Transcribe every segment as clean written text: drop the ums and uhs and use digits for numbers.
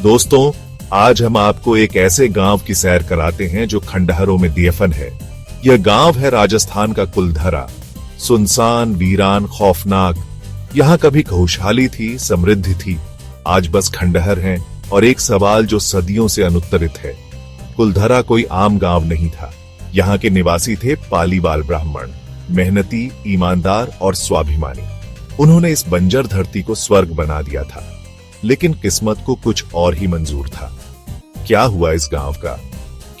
दोस्तों, आज हम आपको एक ऐसे गांव की सैर कराते हैं जो खंडहरों में दफन है। यह गांव है राजस्थान का कुलधरा। सुनसान, वीरान, खौफनाक। यहाँ कभी खुशहाली थी, समृद्धि थी। आज बस खंडहर हैं और एक सवाल जो सदियों से अनुत्तरित है। कुलधरा कोई आम गांव नहीं था। यहाँ के निवासी थे पालीवाल ब्राह्मण, मेहनती, ईमानदार और स्वाभिमानी। उन्होंने इस बंजर धरती को स्वर्ग बना दिया था, लेकिन किस्मत को कुछ और ही मंजूर था। क्या हुआ इस गांव का?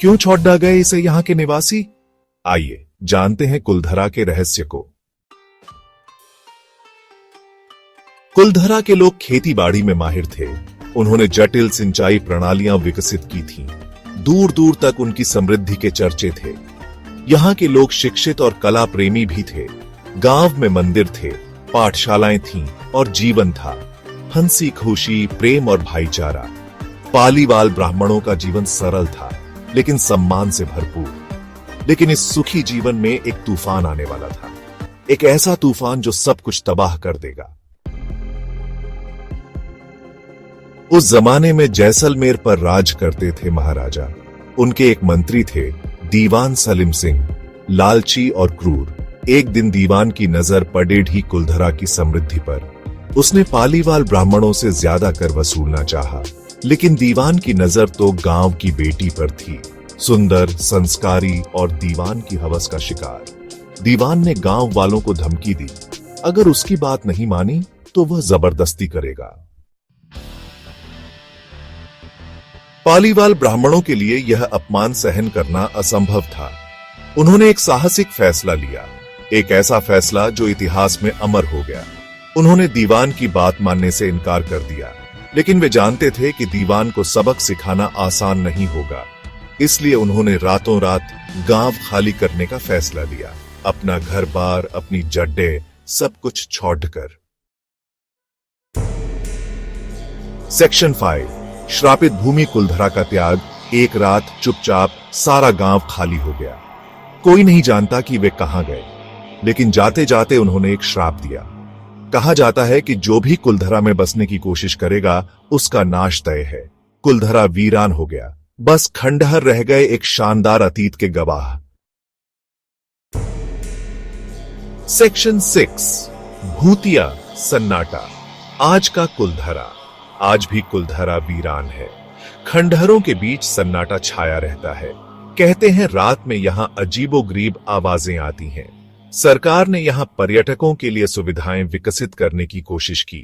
क्यों छोड़ गए इसे यहाँ के निवासी? आइए जानते हैं कुलधरा के रहस्य को। कुलधरा के लोग खेती बाड़ी में माहिर थे। उन्होंने जटिल सिंचाई प्रणालियां विकसित की थीं। दूर दूर तक उनकी समृद्धि के चर्चे थे। यहाँ के लोग शिक्षित और कला प्रेमी भी थे। गांव में मंदिर थे, पाठशालाएं थीं और जीवन था। हंसी खुशी, प्रेम और भाईचारा। पालीवाल ब्राह्मणों का जीवन सरल था, लेकिन सम्मान से भरपूर। लेकिन इस सुखी जीवन में एक तूफान आने वाला था। एक ऐसा तूफान जो सब कुछ तबाह कर देगा। उस जमाने में जैसलमेर पर राज करते थे महाराजा। उनके एक मंत्री थे, दीवान सलीम सिंह, लालची और क्रूर। एक दिन दीवान की नजर पड़े ही कुलधरा की समृद्धि पर। उसने पालीवाल ब्राह्मणों से ज्यादा कर वसूलना चाहा, लेकिन दीवान की नजर तो गांव की बेटी पर थी, सुंदर, संस्कारी और दीवान की हवस का शिकार। दीवान ने गांव वालों को धमकी दी, अगर उसकी बात नहीं मानी तो वह जबरदस्ती करेगा। पालीवाल ब्राह्मणों के लिए यह अपमान सहन करना असंभव था। उन्होंने एक साहसिक फैसला लिया, एक ऐसा फैसला जो इतिहास में अमर हो गया। उन्होंने दीवान की बात मानने से इनकार कर दिया, लेकिन वे जानते थे कि दीवान को सबक सिखाना आसान नहीं होगा। इसलिए उन्होंने रातों रात गांव खाली करने का फैसला लिया, अपना घर बार, अपनी जड्डे, सब कुछ छोड़कर। सेक्शन 5, श्रापित भूमि कुलधरा का त्याग। एक रात चुपचाप सारा गांव खाली हो गया। कोई नहीं जानता कि वे कहां गए, लेकिन जाते जाते उन्होंने एक श्राप दिया। कहा जाता है कि जो भी कुलधरा में बसने की कोशिश करेगा, उसका नाश तय है। कुलधरा वीरान हो गया। बस खंडहर रह गए, एक शानदार अतीत के गवाह। सेक्शन 6, भूतिया सन्नाटा। आज का कुलधरा। आज भी कुलधरा वीरान है। खंडहरों के बीच सन्नाटा छाया रहता है। कहते हैं रात में यहां अजीबोगरीब आवाजें आती हैं। सरकार ने यहां पर्यटकों के लिए सुविधाएं विकसित करने की कोशिश की,